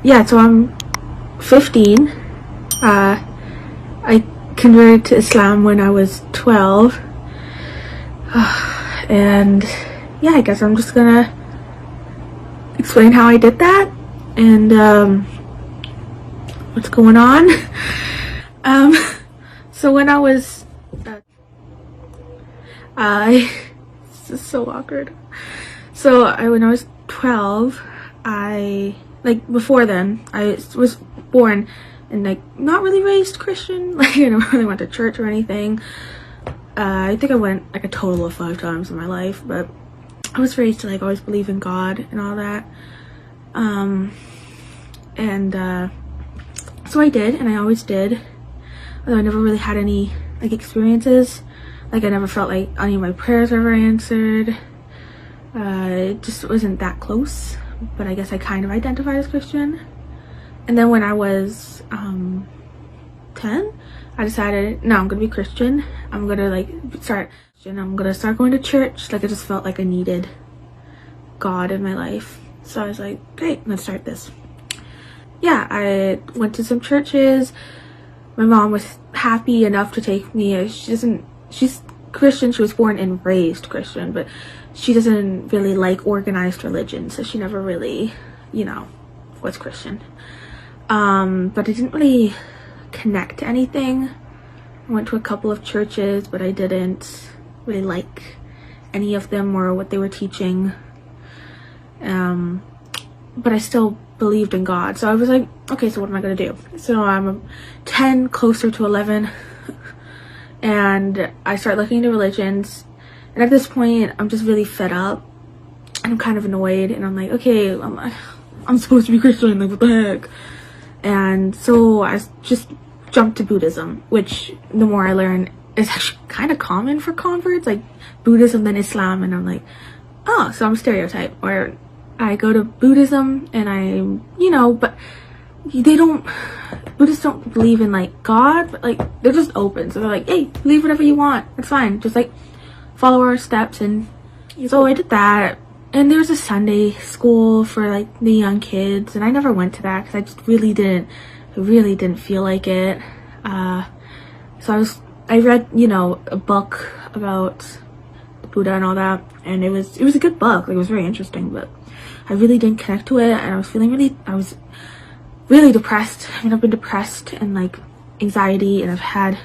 yeah, so I'm 15. I converted to Islam when I was 12. And yeah, I guess I'm just gonna explain how I did that and what's going on. So when I was this is so awkward. So when I was 12, before then, I was born and not really raised Christian. Like, I never really went to church or anything. I think I went like a total of 5 times in my life, but I was raised to always believe in God and all that. So I did, and I always did. Although I never really had any experiences. I never felt like any of my prayers were ever answered. It just wasn't that close, but I guess I kind of identified as Christian. And then when I was 10, I decided, no, I'm gonna be Christian. I'm gonna start going to church. I just felt like I needed God in my life. So I was like, great, let's start this. Yeah, I went to some churches. My mom was happy enough to take me. She's Christian. She was born and raised Christian, but she doesn't really like organized religion, so she never really, was Christian. But I didn't really connect to anything. I went to a couple of churches, but I didn't really like any of them or what they were teaching. But I still believed in God. So I was like, okay, so what am I gonna do? So I'm 10, closer to 11, and I start looking into religions. And at this point, I'm just really fed up, and I'm kind of annoyed. And I'm like, okay, I'm supposed to be Christian. What the heck? And so I just jumped to Buddhism, which the more I learn is actually kind of common for converts, Buddhism then Islam. And I'm like, oh, so I'm a stereotype, or I go to Buddhism and but Buddhists don't believe in God, but they're just open. So they're like, hey, believe whatever you want. It's fine. Just follow our steps. And so I did that. And there was a Sunday school for the young kids, and I never went to that because I just really didn't feel like it. So I read, a book about Buddha and all that, and it was a good book. It was very interesting, but I really didn't connect to it, and I was really depressed. I've been depressed and anxiety, and I've had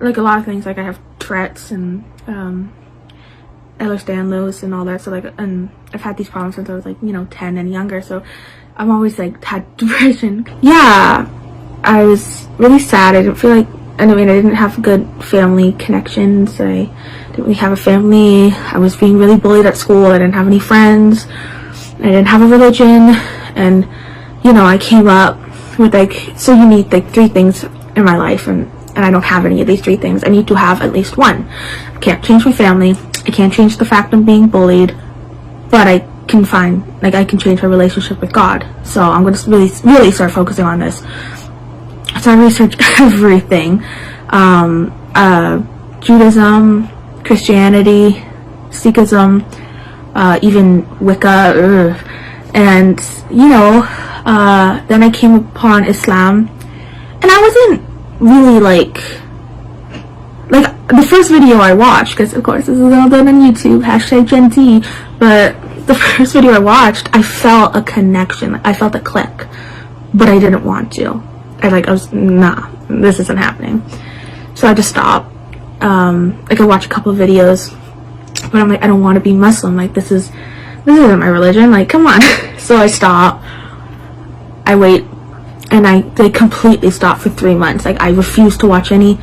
a lot of things. I have Tourette's and Ehlers-Danlos and all that. So and I've had these problems since I was 10 and younger. So I'm always had depression. Yeah, I was really sad. I didn't feel I didn't have good family connections. I didn't really have a family. I was being really bullied at school. I didn't have any friends. I didn't have a religion. And I came up with so you need 3 things in my life, and I don't have any of these 3 things. I need to have at least one. I can't change my family. I can't change the fact I'm being bullied, but I can I can change my relationship with God. So I'm going to really start focusing on this. So I researched everything. Judaism, Christianity, Sikhism, even Wicca, and then I came upon Islam, and I wasn't really the first video I watched, because of course this is all done on YouTube, #Gen Z, but the first video I watched, I felt a connection. I felt a click, but I didn't want to. I was, nah, this isn't happening. So I just stopped. I watched a couple of videos, but I'm I don't want to be Muslim. This isn't my religion. Come on. So I stop. I wait, and I completely stopped for 3 months. I refuse to watch any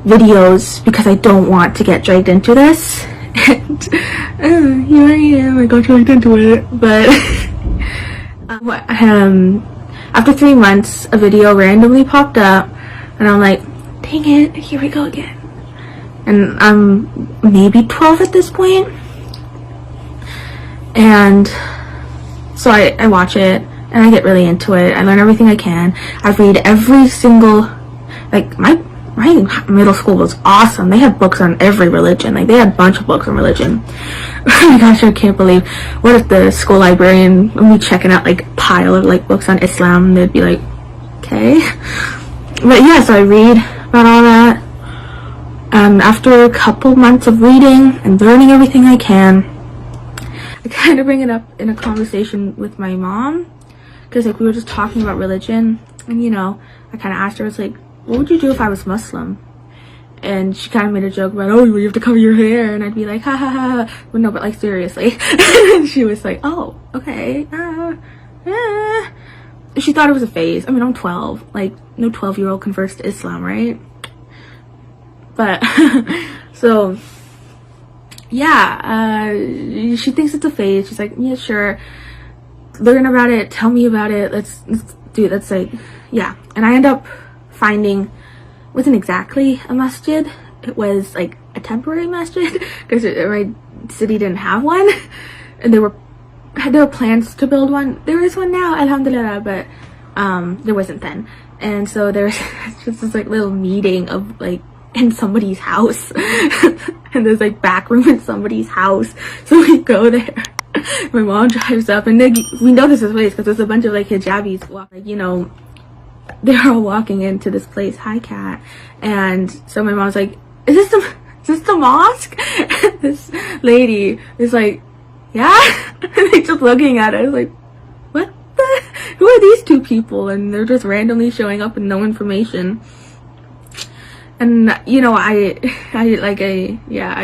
videos because I don't want to get dragged into this. And here I am. I got dragged into it, but after 3 months, a video randomly popped up, and I'm like, dang it, here we go again. And I'm maybe 12 at this point. And so I watch it, and I get really into it. I learn everything I can. I read every single, my middle school was awesome. They had books on every religion. Like, they had a bunch of books on religion. Oh my gosh, I can't believe, what if the school librarian, when we checking out like a pile of like books on Islam, they'd be like, okay. But yeah, so I read about all that. And after a couple months of reading and learning everything I can, I kind of bring it up in a conversation with my mom, because like we were just talking about religion, and you know, I kind of asked her, I was like, what would you do if I was Muslim? And she kind of made a joke about, oh, you have to cover your hair, and I'd be like, ha ha ha, but no, but like seriously. And she was like, oh, okay, She thought it was a phase. I mean, I'm 12, like no 12-year-old converts to Islam, right? But so yeah, she thinks it's a phase. She's like, yeah, sure, learn about it, tell me about it, let's do it. That's like, yeah. And I end up finding, wasn't exactly a masjid, it was like a temporary masjid, because my city didn't have one, and there were plans to build one. There is one now, alhamdulillah, but there wasn't then. And so there's just this like little meeting of like in somebody's house, and there's like back room in somebody's house, so we go there. My mom drives up, and then we know this is place because there's a bunch of like hijabis, like, you know, they're all walking into this place. Hi, Kat. And so my mom's like, is this the mosque? And this lady is like, yeah. And they just looking at us like, what the, who are these two people? And they're just randomly showing up with no information. And you know, I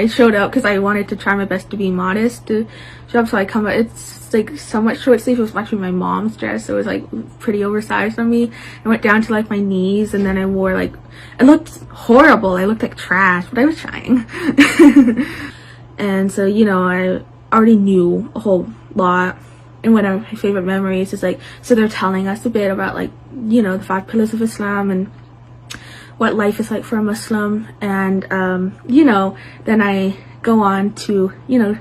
showed up because I wanted to try my best to be modest to show up. So I come up, it's like somewhat short sleeve. It was actually my mom's dress, so it was like pretty oversized on me. I went down to like my knees, and then I wore like, it looked horrible, I looked like trash, but I was trying. And so, you know, I already knew a whole lot. And one of my favorite memories is like, so they're telling us a bit about like, you know, the 5 pillars of Islam and what life is like for a Muslim. And you know, then I go on to, you know,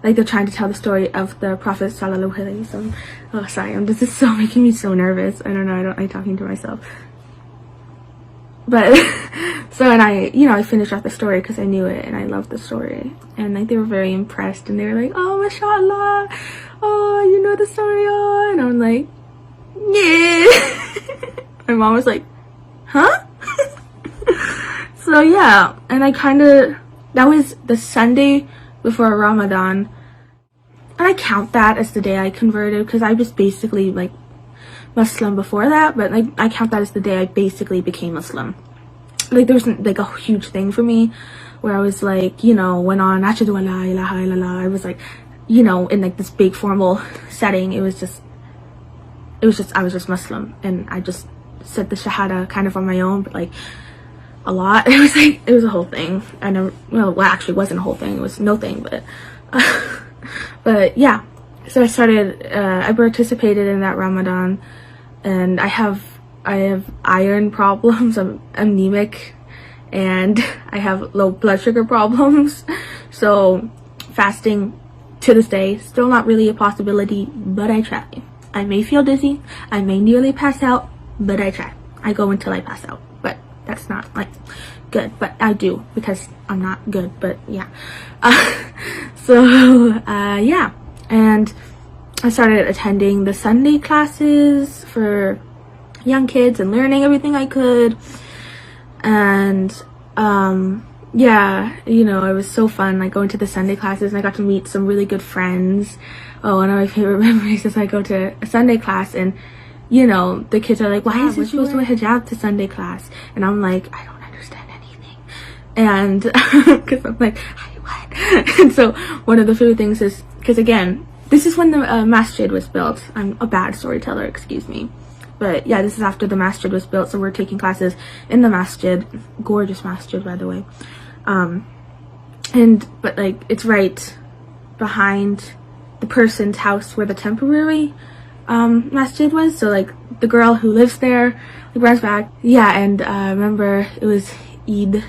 like they're trying to tell the story of the Prophet sallallahu alaihi wasallam. Oh, sorry, this is so making me so nervous. I don't know, I don't like talking to myself. But so, and I, you know, I finished off the story because I knew it and I loved the story, and like they were very impressed, and they were like, oh, mashallah, oh, you know the story, oh. And I'm like, yeah. My mom was like, huh? So yeah, and I kind of, that was the Sunday before Ramadan, and I count that as the day I converted because I was basically like Muslim before that, but like I count that as the day I basically became Muslim. Like there wasn't like a huge thing for me where I was like, you know, went on ashhadu an la ilaha illallah. I was like, you know, in like this big formal setting. It was just I was just Muslim, and I just said the shahada kind of on my own, but like a lot. It was like, it was a whole thing. I know, well, actually it wasn't a whole thing, it was no thing, but but yeah. So I started, I participated in that Ramadan, and I have iron problems, I'm anemic, and I have low blood sugar problems. So fasting to this day, still not really a possibility, but I try. I may feel dizzy, I may nearly pass out, but I try. I go until I pass out, but that's not like good, but I do because I'm not good, but yeah. Yeah, and I started attending the Sunday classes for young kids and learning everything I could, and yeah, you know, it was so fun like going to the Sunday classes, and I got to meet some really good friends. Oh, one of my favorite memories is I go to a Sunday class, and you know, the kids are like, why is it supposed to wear hijab to Sunday class? And I'm like, I don't understand anything. And because I'm like, what? And so one of the favorite things is, because again, this is when the masjid was built. I'm a bad storyteller, excuse me. But yeah, this is after the masjid was built, so we're taking classes in the masjid. Gorgeous masjid, by the way. But like, it's right behind the person's house where the temporary masjid was. So like the girl who lives there like runs back. Yeah, and I remember it was Eid,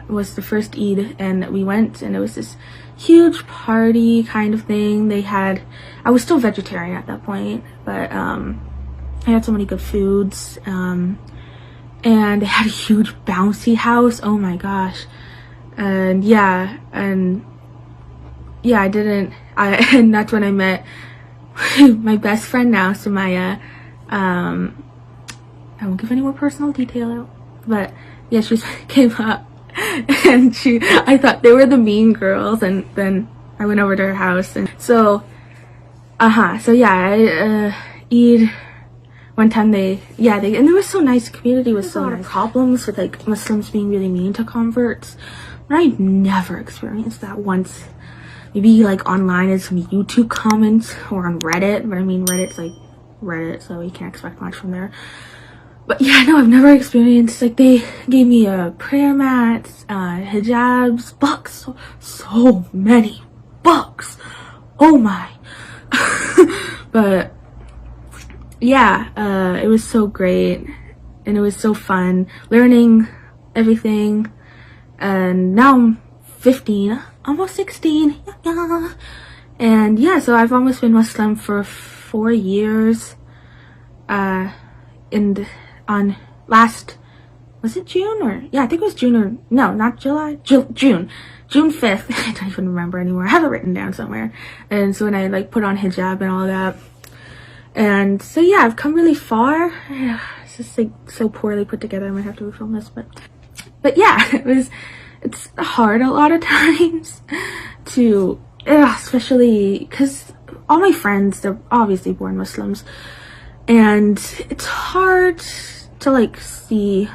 was the first Eid, and we went, and it was this huge party kind of thing. They had, I was still vegetarian at that point, but I had so many good foods, and and they had a huge bouncy house. Oh my gosh. And yeah, and and that's when I met my best friend now, Sumaya. I won't give any more personal detail out, but yeah, she came up and I thought they were the mean girls, and then I went over to her house, and so yeah, Eid, one time and it was so nice. The community was so nice. A lot of problems with like Muslims being really mean to converts, but I never experienced that once. Maybe like online in some YouTube comments or on Reddit, but I mean Reddit's like Reddit, so you can't expect much from there. But yeah, no, I've never experienced, like, they gave me prayer mats, hijabs, books, so many books. Oh my. But yeah, it was so great, and it was so fun learning everything. And now I'm 15, almost 16, yeah. And yeah, so I've almost been Muslim for 4 years. And on last, was it June, or yeah, I think it was June, or no, not July, June 5th. I don't even remember anymore. I have it written down somewhere. And so when I like put on hijab and all that, and so yeah, I've come really far. It's just like so poorly put together. I might have to refilm this, but yeah, it's hard a lot of times to, especially because all my friends, they're obviously born Muslims, and it's hard to like see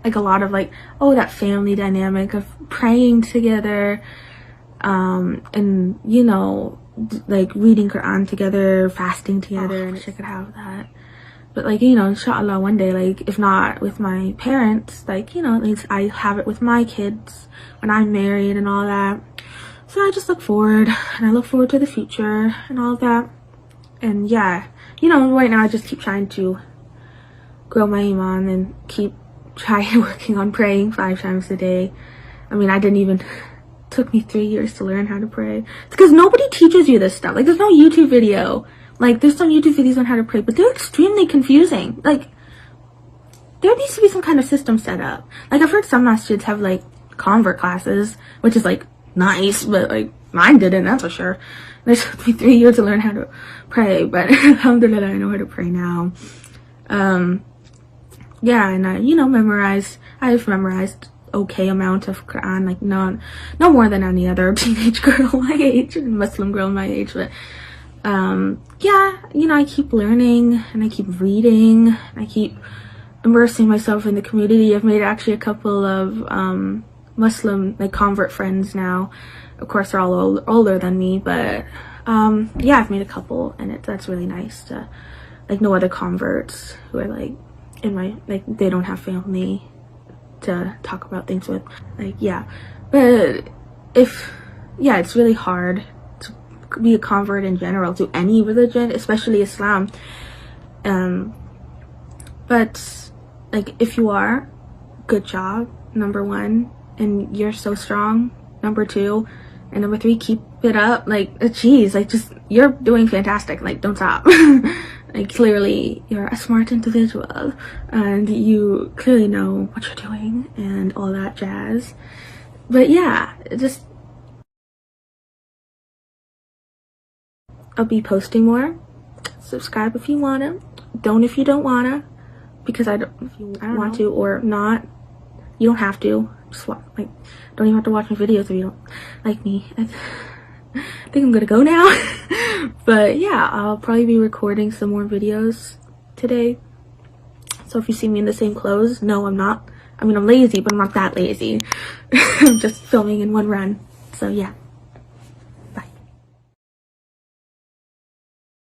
like a lot of like, oh, that family dynamic of praying together, and you know, like reading Quran together, fasting together. And I could have that, but like, you know, inshallah one day, like if not with my parents, like, you know, at least I have it with my kids when I'm married and all that. So I just look forward, and I look forward to the future and all of that. And yeah, you know, right now I just keep trying to grow my iman and keep trying working on praying 5 times a day. I mean, took me 3 years to learn how to pray. It's because nobody teaches you this stuff. Like, there's no YouTube video. Like, there's some YouTube videos on how to pray, but they're extremely confusing. Like, there needs to be some kind of system set up. Like, I've heard some masjids have like convert classes, which is like nice, but like mine didn't, that's for sure. It took me 3 years to learn how to pray, but alhamdulillah, I know how to pray now. Yeah, and I've memorized okay amount of Quran, like no more than any other teenage girl my age, Muslim girl my age, but yeah, you know, I keep learning, and I keep reading, and I keep immersing myself in the community. I've made actually a couple of Muslim like convert friends now. Of course, they're all older than me, but yeah, I've made a couple, and that's really nice to like know other converts who are like in my, like, they don't have family to talk about things with, like, yeah. But it's really hard to be a convert in general to any religion, especially Islam. But like, if you are, good job, number 1, and you're so strong, number 2, and number 3, keep it up. Like, geez, like, just, you're doing fantastic. Like, don't stop. Like, clearly you're a smart individual, and you clearly know what you're doing and all that jazz. But yeah, I'll be posting more. Subscribe if you wanna, don't if you don't wanna, because I don't want to or not. You don't have to. Just don't even have to watch my videos if you don't like me. I think I'm gonna go now. But yeah, I'll probably be recording some more videos today. So if you see me in the same clothes, no, I'm not. I mean, I'm lazy, but I'm not that lazy. I'm just filming in one run. So yeah.